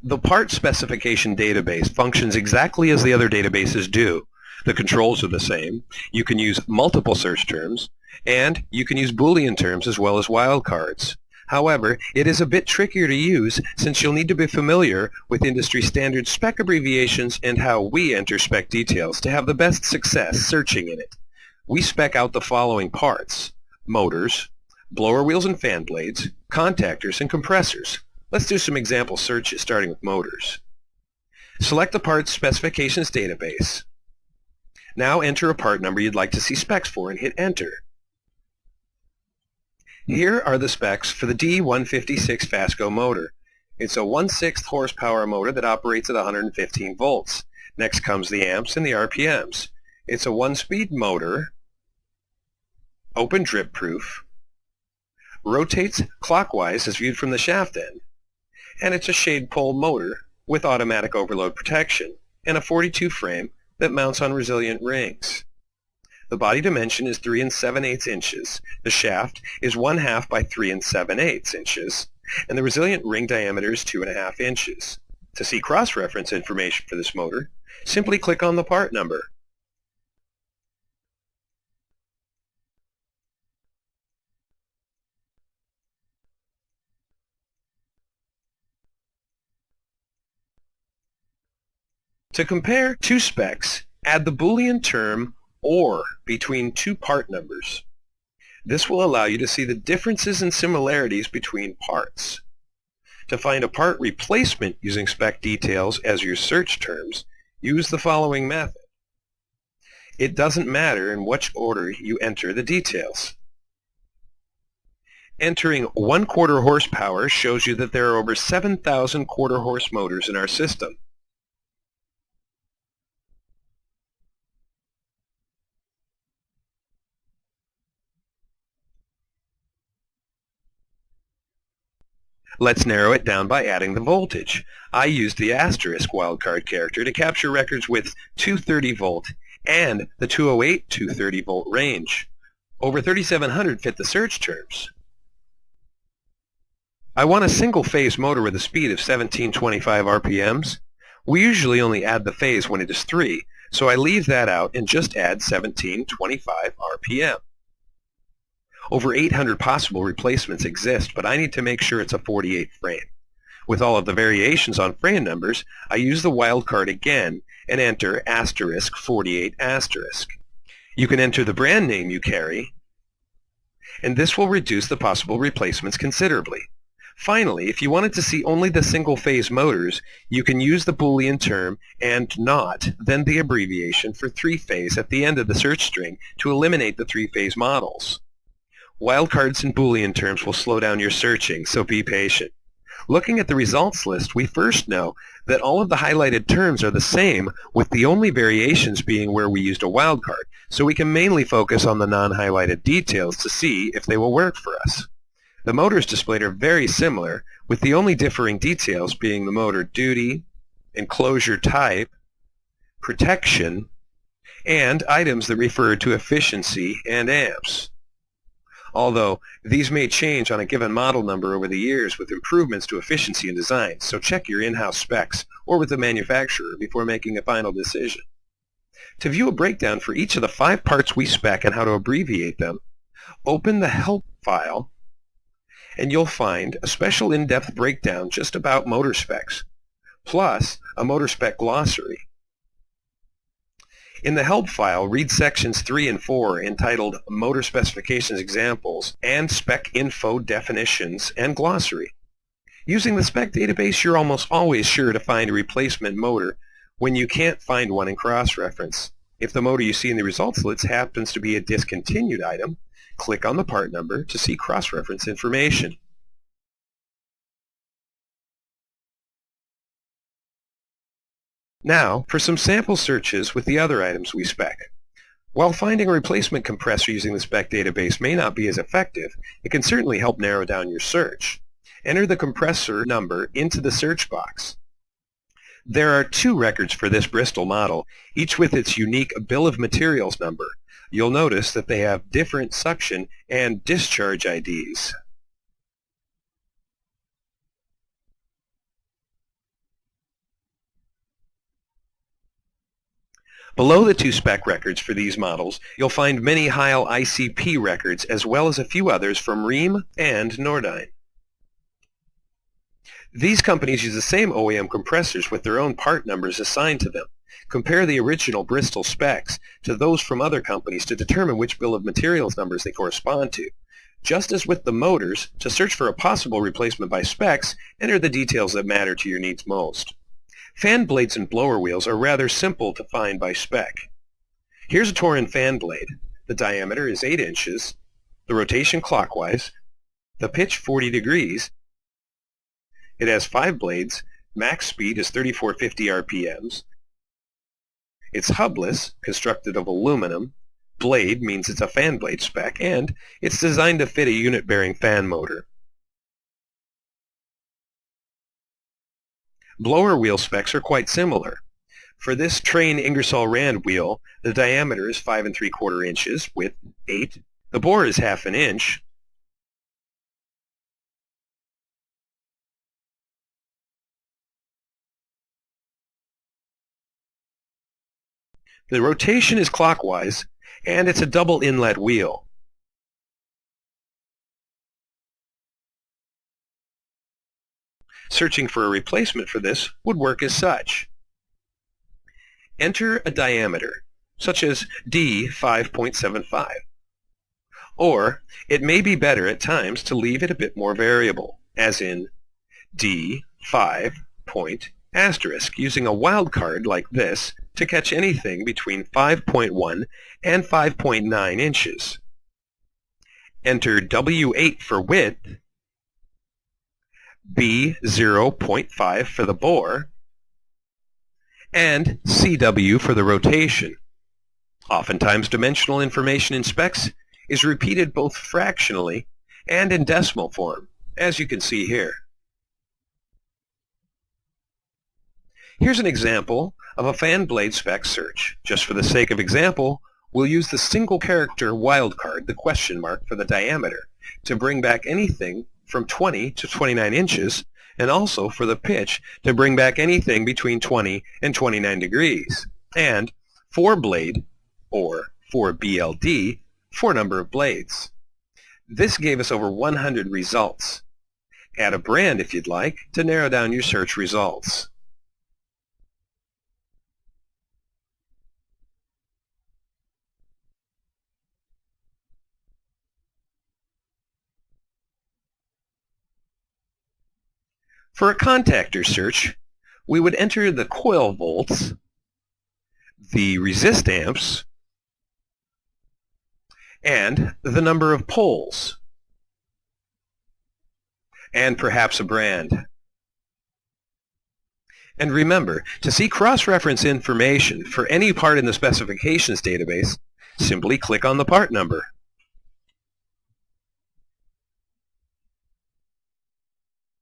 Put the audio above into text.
The part specification database functions exactly as the other databases do. The controls are the same. You can use multiple search terms, and you can use Boolean terms as well as wildcards. However, it is a bit trickier to use since you'll need to be familiar with industry standard spec abbreviations and how we enter spec details to have the best success searching in it. We spec out the following parts: motors, blower wheels and fan blades, contactors, and compressors. Let's do some example searches starting with motors. Select the parts specifications database. Now enter a part number you'd like to see specs for and hit enter. Here are the specs for the D156 Fastco motor. It's a 1/6 horsepower motor that operates at 115 volts. Next comes the amps and the RPMs. It's a 1-speed motor, open drip proof, rotates clockwise as viewed from the shaft end, and it's a shade pole motor with automatic overload protection and a 42 frame that mounts on resilient rings. The body dimension is 3 7/8 inches. The shaft is 1/2 by 3 7/8 inches, and the resilient ring diameter is 2.5 inches. To see cross-reference information for this motor, simply click on the part number. To compare two specs, add the Boolean term OR between two part numbers. This will allow you to see the differences and similarities between parts. To find a part replacement using spec details as your search terms, use the following method. It doesn't matter in which order you enter the details. Entering 1/4 horsepower shows you that there are over 7,000 quarter-horse motors in our system. Let's narrow it down by adding the voltage. I used the asterisk wildcard character to capture records with 230 volt and the 208 230 volt range. Over 3,700 fit the search terms. I want a single-phase motor with a speed of 1725 RPMs. We usually only add the phase when it is 3, so I leave that out and just add 1725 RPM. Over 800 possible replacements exist, but I need to make sure it's a 48 frame. With all of the variations on frame numbers, I use the wildcard again and enter asterisk 48 asterisk. You can enter the brand name you carry, and this will reduce the possible replacements considerably. Finally, if you wanted to see only the single-phase motors, you can use the Boolean term and not, then the abbreviation for 3-phase at the end of the search string to eliminate the 3-phase models. Wildcards and Boolean terms will slow down your searching, so be patient. Looking at the results list, we first know that all of the highlighted terms are the same, with the only variations being where we used a wildcard, so we can mainly focus on the non-highlighted details to see if they will work for us. The motors displayed are very similar, with the only differing details being the motor duty, enclosure type, protection, and items that refer to efficiency and amps. Although these may change on a given model number over the years with improvements to efficiency and design, so check your in-house specs or with the manufacturer before making a final decision. To view a breakdown for each of the 5 parts we spec and how to abbreviate them, open the help file and you'll find a special in-depth breakdown just about motor specs, plus a motor spec glossary. In the help file, read sections 3 and 4 entitled Motor Specifications Examples and Spec Info Definitions and Glossary. Using the spec database, you're almost always sure to find a replacement motor when you can't find one in cross-reference. If the motor you see in the results list happens to be a discontinued item, click on the part number to see cross-reference information. Now, for some sample searches with the other items we spec. While finding a replacement compressor using the spec database may not be as effective, it can certainly help narrow down your search. Enter the compressor number into the search box. There are 2 records for this Bristol model, each with its unique bill of materials number. You'll notice that they have different suction and discharge IDs. Below the two spec records for these models, you'll find many Heil ICP records as well as a few others from Rheem and Nordyne. These companies use the same OEM compressors with their own part numbers assigned to them. Compare the original Bristol specs to those from other companies to determine which bill of materials numbers they correspond to. Just as with the motors, to search for a possible replacement by specs, enter the details that matter to your needs most. Fan blades and blower wheels are rather simple to find by spec. Here's a Torin fan blade. The diameter is 8 inches, the rotation clockwise, the pitch 40 degrees. It has 5 blades, max speed is 3450 RPMs. It's hubless, constructed of aluminum. Blade means it's a fan blade spec, and it's designed to fit a unit-bearing fan motor. Blower wheel specs are quite similar. For this Train Ingersoll Rand wheel, the diameter is 5 3/4 inches, width 8. The bore is 1/2 inch. The rotation is clockwise, and it's a double inlet wheel. Searching for a replacement for this would work as such. Enter a diameter, such as D 5.75. Or it may be better at times to leave it a bit more variable, as in D 5. Using a wildcard like this to catch anything between 5.1 and 5.9 inches. Enter W8 for width, B 0.5 for the bore, and CW for the rotation. Oftentimes dimensional information in specs is repeated both fractionally and in decimal form, as you can see here. Here's an example of a fan blade spec search. Just for the sake of example, we'll use the single character wildcard, the question mark, for the diameter to bring back anything from 20 to 29 inches, and also for the pitch to bring back anything between 20 and 29 degrees, and for blade, or for BLD, for number of blades. This gave us over 100 results. Add a brand if you'd like to narrow down your search results. For a contactor search, we would enter the coil volts, the resist amps, and the number of poles, and perhaps a brand. And remember, to see cross-reference information for any part in the specifications database, simply click on the part number.